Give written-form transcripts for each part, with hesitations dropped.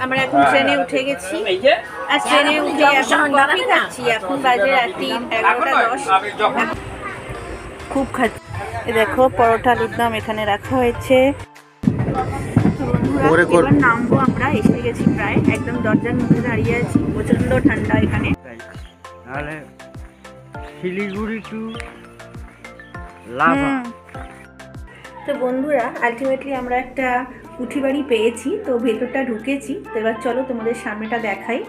আমরা এখন ট্রেনে উঠে গেছি আর ট্রেনে উঠে এখন কফি খাচ্ছি। এখন বাজে রাত্রি 11:10। খুব খাচ্ছি। দেখো পরোটা আলুর দম এখানে রাখা হয়েছে। এবার নামবো, আমরা এসে গেছি প্রায়, একদম দরজার মুখে দাঁড়িয়ে আছি। প্রচন্ড ঠান্ডা এখানে। শিলিগুড়ি টু লাভা। তো বন্ধুরা আলটিমেটলি আমরা একটা কুঠি বাড়ি পেয়েছি, তো ভেতরটা ঢুকেছি। তো এবার চলো তোমাদের সামনেটা দেখাই।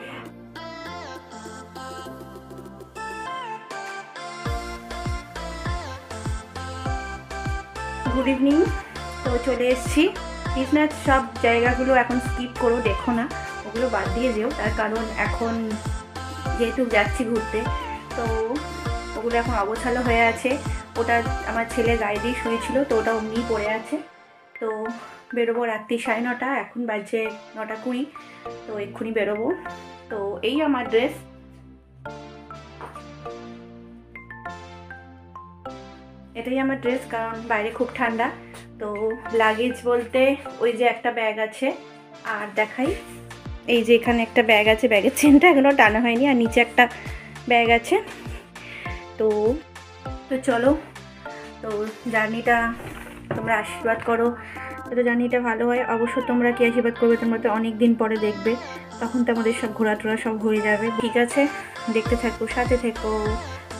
Good evening. তো চলে এসেছি। প্লিজ না সব জায়গাগুলো এখন স্কিপ করো, দেখো না, ওগুলো বাদ দিয়ে যেও। তার কারণ এখন যেহেতু যাচ্ছি ঘুরতে, তো ওগুলো এখন অগোছালো হয়ে আছে। ওটা আমার ছেলে গায়ে দিয়ে শুয়েছিল, তো ওটা অমনিই পড়ে আছে। তো বেরোবো রাত্রি 9:30, এখন বাজে 9:20। তো এক্ষুনি বেরোবো। তো এই আমার ড্রেস। এটাই আমার ড্রেস, কারণ বাইরে খুব ঠান্ডা। তো লাগেজ বলতে ওই যে একটা ব্যাগ আছে, আর দেখাই, এই যে এখানে একটা ব্যাগ আছে, ব্যাগের চেনটা এখনো টানা হয়নি, আর নিচে একটা ব্যাগ আছে। তো চলো, তো জার্নিটা তোমরা আশীর্বাদ করো, তো জার্নিটা ভালো হয়। অবশ্য তোমরা কি আশীর্বাদ করবে, তোমরা তো অনেক দিন পরে দেখবে, তখন তো আমাদের সব ঘোরাটোরা সব হয়ে যাবে। ঠিক আছে, দেখতে থাকো, সাথে থেকো,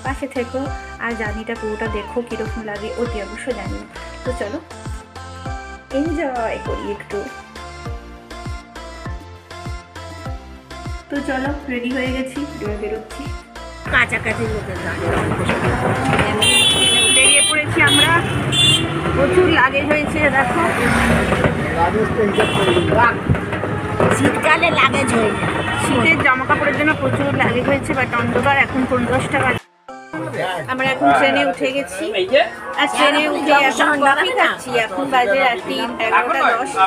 পাশে থেকো, আর জার্নিটা পুরোটা দেখো কীরকম লাগে অতি অবশ্য জানি। তো চলো এনজয় করি একটু। তো চলো, রেডি হয়ে গেছি, এবার বেরোচ্ছি। কাছাকাছি বেরিয়ে পড়েছি আমরা। প্রচুর লাগেজ হয়েছে, দেখো। শীতকালে লাগেজ হয়ে যায়। শীতের জামা কাপড়ের জন্য প্রচুর লাগেজ হয়েছে, বাট অন্ধকার, এখন 10:50 বাজে। আমরা এখন ট্রেনে উঠে গেছি আর ট্রেনে উঠে এখন কফি খাচ্ছি। এখন বাজে রাত্রি 11:10।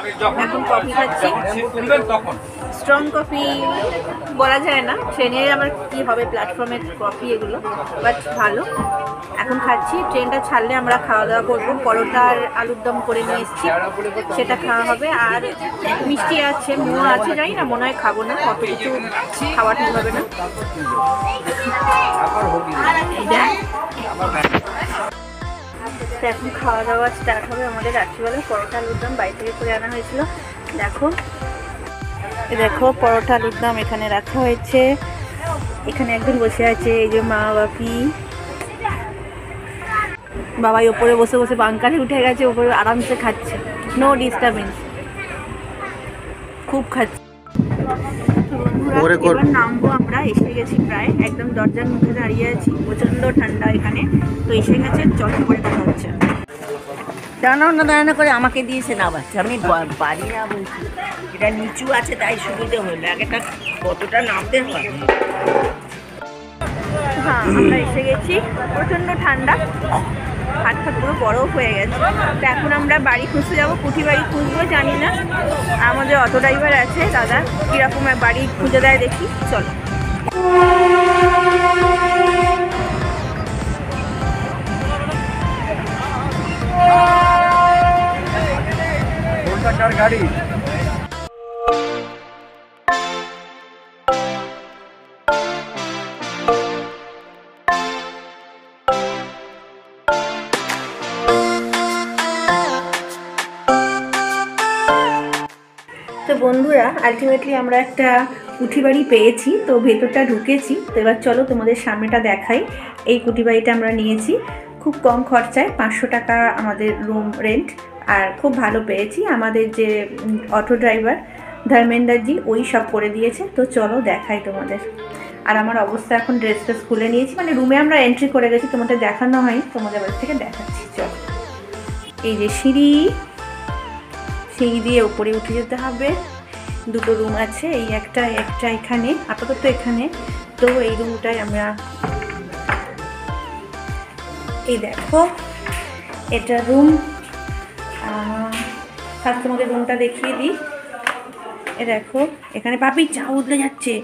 এখন কফি খাচ্ছি, স্ট্রং কফি বলা যায় না, ট্রেনে আবার কি হবে, প্ল্যাটফর্মের কফি এগুলো, বাট ভালো। এখন খাচ্ছি। ট্রেনটা ছাড়লে আমরা খাওয়া দাওয়া করবো। পরোটা আর আলুর দম করে নিয়ে এসেছি, সেটা খাওয়া হবে। আর মিষ্টি আছে, মোয়া আছে, জানি না, মনে হয় খাবো না, কত কিছু খাওয়া ঠিক হবে না। এখন খাওয়া দাওয়া স্টার্ট হবে আমাদের। রাত্রিবেলা পরোটা আলুর দম বাড়ি থেকে করে আনা হয়েছিল। দেখো পরোটা আলুর দম এখানে রাখা হয়েছে। এখানে একজন বসে আছে, এই যে মা বাপি। বাবাই ওপরে বসে বসে বাঙ্কারে উঠে গেছে, ওপরে আরামসে খাচ্ছে, নো ডিস্টারবেন্স। খুব খাচ্ছে। এবার নামবো, আমরা এসে গেছি প্রায়, একদম দরজার মুখে দাঁড়িয়ে আছি। প্রচন্ড ঠান্ডা এখানে, তো এসে গেছে। চট করে দেখা হচ্ছে। দাঁড়ানো করে আমাকে দিয়েছে না বাচ্চা, আমি পারি না বলছি। এটা নিচু আছে তাই সুবিধে হলো, একটা কতটা নামতে হয়। হ্যাঁ, আমরা এসে গেছি। প্রচন্ড ঠান্ডা, হাত পুরো বরফ হয়ে গেছে। তো এখন আমরা বাড়ি খুঁজতে যাবো, কুঠি বাড়ি খুঁজবো, জানি না। আমাদের অটো ড্রাইভার আছে দাদা, কীরকম বাড়ি খুঁজে দেয় দেখি, চলো। গাড়ি তো বন্ধুরা আলটিমেটলি আমরা একটা কুঠি বাড়ি পেয়েছি, তো ভেতরটা ঢুকেছি। তো এবার চলো তোমাদের সামনেটা দেখাই। এই কুঠি বাড়িটা আমরা নিয়েছি খুব কম খরচায়, 500 টাকা আমাদের রুম রেন্ট, আর খুব ভালো পেয়েছি। আমাদের যে অটো ড্রাইভার ধর্মেন্দ্রজি, ওই সব করে দিয়েছে। তো চলো দেখাই তোমাদের। আর আমার অবস্থা, এখন ড্রেস খুলে নিয়েছি, মানে রুমে আমরা এন্ট্রি করে গেছি, তোমাদের দেখানো হয়নি, তোমাদের বাড়ি থেকে দেখাচ্ছি। চলো, এই যে সিঁড়ি দিয়ে উপরে উঠে যেতে হবে। দুটো রুম আছে, এই একটা এখানে, আপাতত এখানে। তো এই রুমটায় আমরা, এই দেখো এটা রুম। ফার্স্ট তোমাদের রুমটা দেখিয়ে দিই। এ দেখো, এখানে বাপি চা উতলে যাচ্ছে।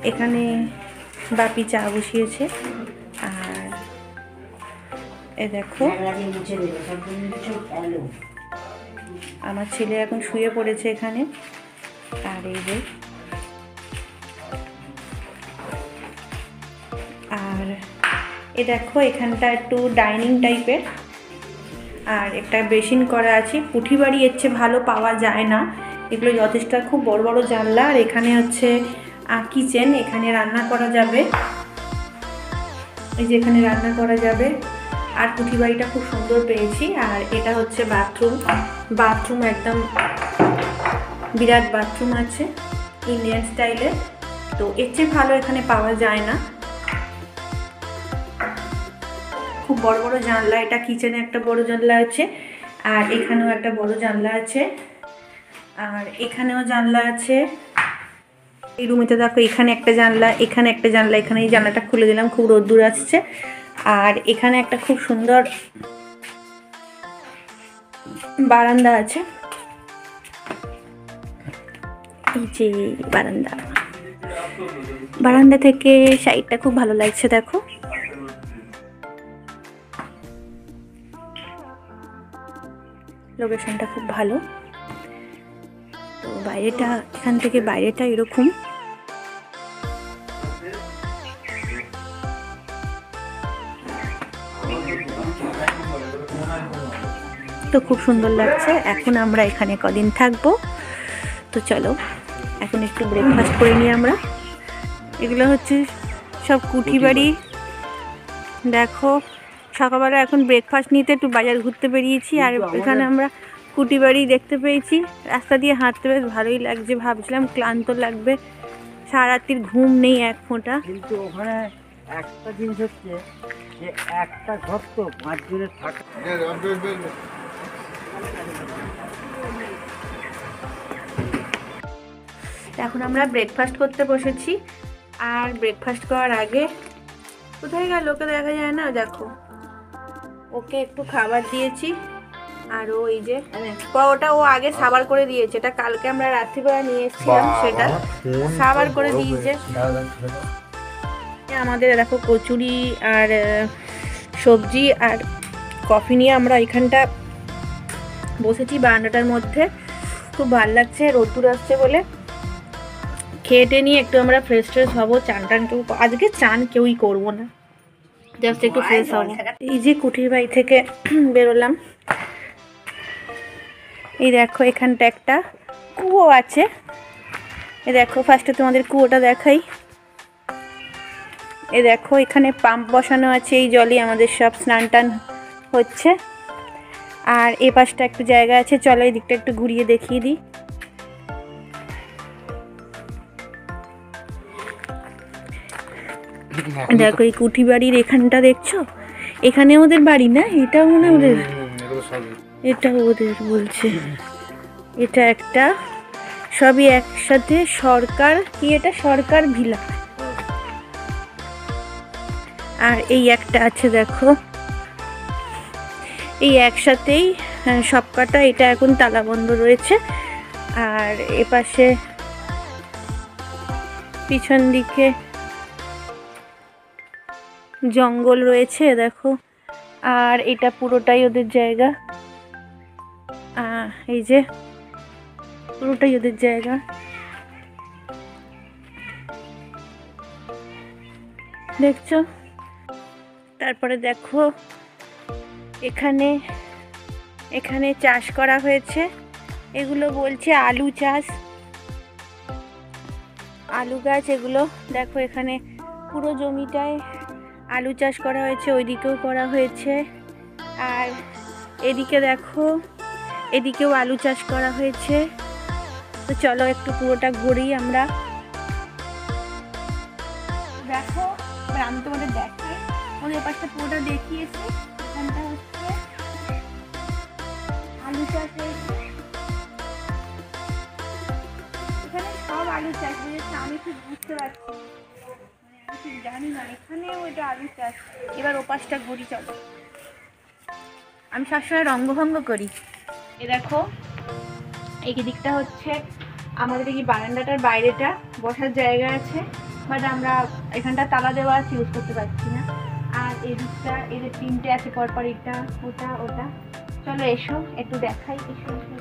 এখানে বাপি চা বসিয়েছে। আর এ দেখো, আমার ছেলে এখন শুয়ে পড়েছে এখানে। আর এই যে, আর এ দেখো এখানটা একটু ডাইনিং টাইপের, আর একটা বেসিন করা আছে। পুঁঠি বাড়ি এর চেয়ে ভালো পাওয়া যায় না, এগুলো যথেষ্ট খুব বড় বড় জানলা। আর এখানে হচ্ছে কিচেন, এখানে রান্না করা যাবে, এই যে এখানে রান্না করা যাবে। আর পুঁঠি বাড়িটা খুব সুন্দর পেয়েছি। আর এটা হচ্ছে বাথরুম, বাথরুম একদম বিরাট বাথরুম আছে ইন্ডিয়ান স্টাইলের। তো এর চেয়ে ভালো এখানে পাওয়া যায় না, খুব বড় বড় জানলা। এটা কিচেনে একটা বড় জানলা আছে, আর এখানেও একটা বড় জানলা আছে, আর এখানেও জানলা আছে। এই রুমেতে দেখো এখানে একটা জানলা, এখানে একটা জানলা, এখানে এই জানলাটা খুলে দিলাম, খুব রোদ্দুর আসছে। আর এখানে একটা খুব সুন্দর বারান্দা আছে, এই যে বারান্দা, বারান্দা থেকে সাইডটা খুব ভালো লাগছে। দেখো লোকেশনটা খুব ভালো। তো বাইরেটা, এখান থেকে বাইরেটা এরকম। তো খুব সুন্দর লাগছে। এখন আমরা এখানে কদিন থাকবো, তো চলো এখন একটু ব্রেকফাস্ট করে নিই আমরা। এগুলো হচ্ছে সব কুঠি বাড়ি। দেখো সকালবেলা এখন ব্রেকফাস্ট নিতে একটু বাজার ঘুরতে বেরিয়েছি, আর এখানে আমরা কুটি বাড়ি দেখতে পেয়েছি। রাস্তা দিয়ে হাঁটতে বেশ ভালোই লাগছে, ভাবছিলাম ক্লান্ত লাগবে, সারা রাত্রির ঘুম নেই এক ফোঁটা। কিন্তু ওখানে একটা জিনিস হচ্ছে যে একটা ঘর তো 5 জনের থাকা। এখন আমরা ব্রেকফাস্ট করতে বসেছি। আর ব্রেকফাস্ট করার আগে কোথায় গেল, ওকে দেখা যায় না, দেখো ওকে একটু খাবার দিয়েছি। আর ও এই যে ওটা ও আগে সাবার করে দিয়েছে, এটা কালকে আমরা রাত্রিবেলা নিয়ে এসেছিলাম, সেটা সাবার করে দিয়েছে। আমাদের দেখো কচুরি আর সবজি আর কফি নিয়ে আমরা এখানটা বসেছি বারান্দাটার মধ্যে। খুব ভালো লাগছে, রোদ্দুর আসছে বলে। খেয়ে নিয়ে একটু আমরা ফ্রেশ ট্রেশ হবো, চান টান কেউ আজকে চান কেউই করবো না, জাস্ট একটু ফ্রেশ হবো। এই যে কুঠির বাড়ি থেকে বেরোলাম, এই দেখো এখানটা একটা কুয়ো আছে। এই দেখো ফার্স্টে তোমাদের কুয়োটা দেখাই। এই দেখো এখানে পাম্প বসানো আছে, এই জলই আমাদের সব স্নান টান হচ্ছে। আর এ পাশটা একটু জায়গা আছে, চলো এই দিকটা একটু ঘুরিয়ে দেখিয়ে দিই। দেখো এই কুঠি বাড়ির এখানটা দেখছো, এখানে ওদের বাড়ি না, এটা মনে ওদের, এটা ওদের বলছে। এটা একটা সবই একসাথে সরকার, কি এটা সরকার ভিলা। আর এই একটা আছে দেখো, এই একসাথেই সব কটা। এটা এখন তালা বন্ধ রয়েছে। আর এপাশে পিছন দিকে জঙ্গল রয়েছে দেখো। আর এটা পুরোটাই ওদের জায়গা, এই যে পুরোটাই ওদের জায়গা। দেখছো, তারপরে দেখো এখানে এখানে চাষ করা হয়েছে, এগুলো বলছে আলু চাষ, আলু গাছ এগুলো। দেখো এখানে পুরো জমিটায় আলু চাষ করা হয়েছে, ওইদিকেও করা হয়েছে। আর এদিকে দেখো, এদিকেও আলু চাষ করা হয়েছে। তো চলো একটু পুরোটা ঘুরি আমরা। দেখো আমি তোমাদের দেখাই, ওদের পাশটা পুরোটা দেখিয়েছি। এখানটা হচ্ছে আলু চাষ হয়েছে, এখানে সব আলু চাষ হয়েছে। আমি ঠিক বুঝতে পারছি, আমি ঠিক জানি না, এখানেও এটা আলু চাষ। এবার ওপাশটা ঘুরি চলো, আমি সবসময় রঙ্গভঙ্গ করি। এ দেখো এই দিকটা হচ্ছে আমাদের এই বারান্দাটার বাইরেটা, বসার জায়গা আছে, বাট আমরা এখানটা তালা দেওয়া আছে, ইউজ করতে পারছি না। আর এই দিকটা এদের তিনটে আছে পরপর, এটা ওটা ওটা। চলো এসো একটু দেখাই, এসো এসো।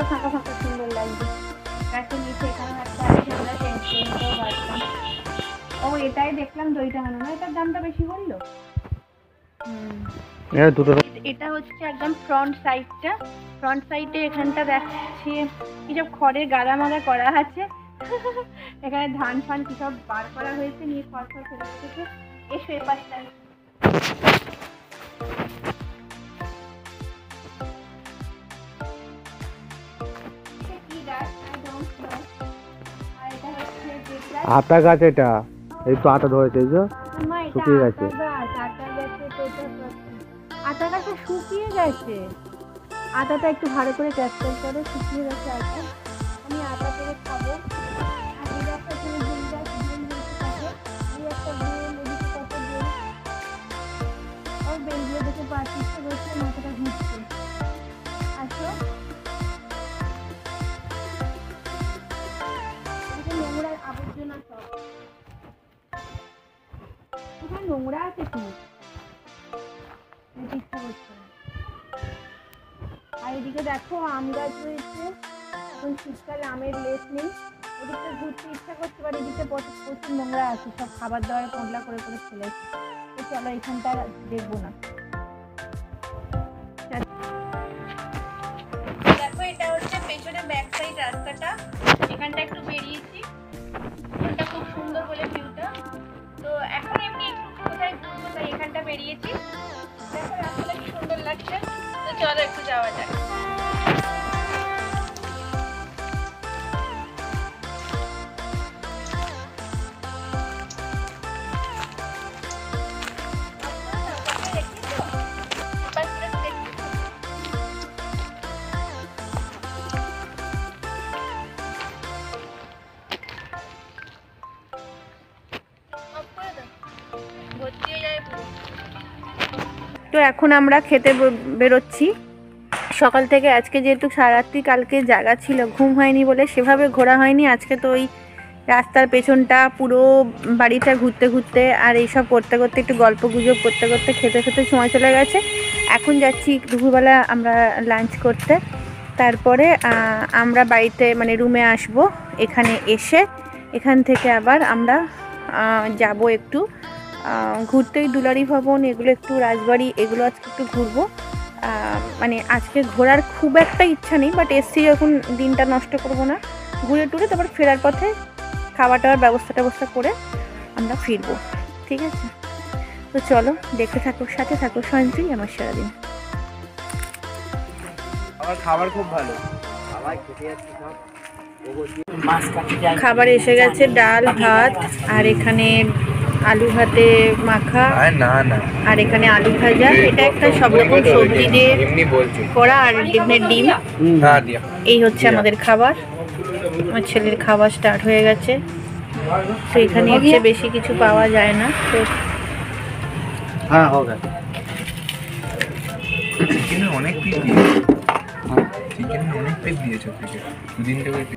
ফাঁকা ফাঁকা সুন্দর লাগবে। গাছের নিচে এখানে একটা আছে, আমরা চেঞ্জ করে নিতেও পারতাম। ও এটাই দেখলাম দইটা মনে হয়, এটার দামটা বেশি বললো। এটা হচ্ছে একদম ফ্রন্ট সাইডটা। ফ্রন্ট সাইডে এখানটা দেখছি কিসব খড়ের গাদা মাদা করা আছে। এখানে ধান ফান কিসব বার করা হয়েছে, নিয়ে খড় ফড় ফেলে রেখেছে। এসো এ পাশটা। আতা গাছ, এটা এই তো আতা ধরেছে, এই যে শুকিয়ে গেছে। আতা গাছটা শুকিয়ে গেছে। আতাটা একটু ভালো করে ক্যাপচার করে, শুকিয়ে গেছে আতা। আমি আতা করে খাবো। আর এই একটা ছেলে বেল গাছ, বেল গাছ আছে। এই একটা বেল, এদিকে কত বেল। আর বেলগুলো দেখে পাচ্ছি হচ্ছে, মাথাটা ঘুরছে। আসো। নোংরা আবর্জনা সব এখানে নোংরা আছে কি ইচ্ছা করছে না। আর এদিকে দেখো আম গাছ রয়েছে, এখন শীতকালে আমের লেস নেই। এদিকটা ঘুরতে ইচ্ছা করছে, বাট এদিকে প্রচুর নোংরা আছে, সব খাবার দাবার পোঁটলা করে করে ফেলেছে। তো চলো এখানটা দেখবো না। দেখো এটা হচ্ছে পেছনে ব্যাক সাইড রাস্তাটা, এখানটা একটু বেরিয়েছি। এটা খুব সুন্দর বলে ভিউটা। তো এখন এমনি একটু কোথায় ঘুরবো তাই এখানটা বেরিয়েছি। দেখো রাস্তাটা কি সুন্দর লাগছে। তো চলো একটু যাওয়া যাক। তো এখন আমরা খেতে বেরোচ্ছি। সকাল থেকে আজকে যেহেতু সারারাত্রি কালকে জাগা ছিল, ঘুম হয়নি বলে সেভাবে ঘোরা হয়নি। আজকে তো ওই রাস্তার পেছনটা পুরো বাড়িটা ঘুরতে ঘুরতে আর এইসব করতে করতে, একটু গল্প গুজব করতে করতে, খেতে খেতে সময় চলে গেছে। এখন যাচ্ছি দুপুরবেলা আমরা লাঞ্চ করতে। তারপরে আমরা বাড়িতে মানে রুমে আসব। এখানে এসে এখান থেকে আবার আমরা যাব একটু ঘুরতে, দুলারি ভবন, এগুলো একটু রাজবাড়ি, এগুলো আজকে একটু ঘুরবো। মানে আজকে ঘোরার খুব একটা ইচ্ছা নেই, বাট এসছি এখন দিনটা নষ্ট করব না, ঘুরে টুরে তারপর ফেরার পথে খাওয়া টাওয়ার ব্যবস্থা করে আমরা ফিরবো। ঠিক আছে, তো চলো দেখতে থাকো, সাথে থাকো। সঞ্চয় আমার সারাদিন। আমার খাবার খুব ভালো। খাবার এসে গেছে, ডাল ভাত, আর এখানে আলু ভাতে মাখা, আর এখানে আলু ভাজা। এটা একটা সব রকম সবজি দিয়ে করা, আর এখানে ডিম। এই হচ্ছে আমাদের খাবার। আমার ছেলের খাবার স্টার্ট হয়ে গেছে। তো এখানে হচ্ছে বেশি কিছু পাওয়া যায় না। তো হ্যাঁ হবে। চিকেনে অনেক পিস দিয়েছে, চিকেনে অনেক পিস দিয়েছে থেকে দুদিন থেকে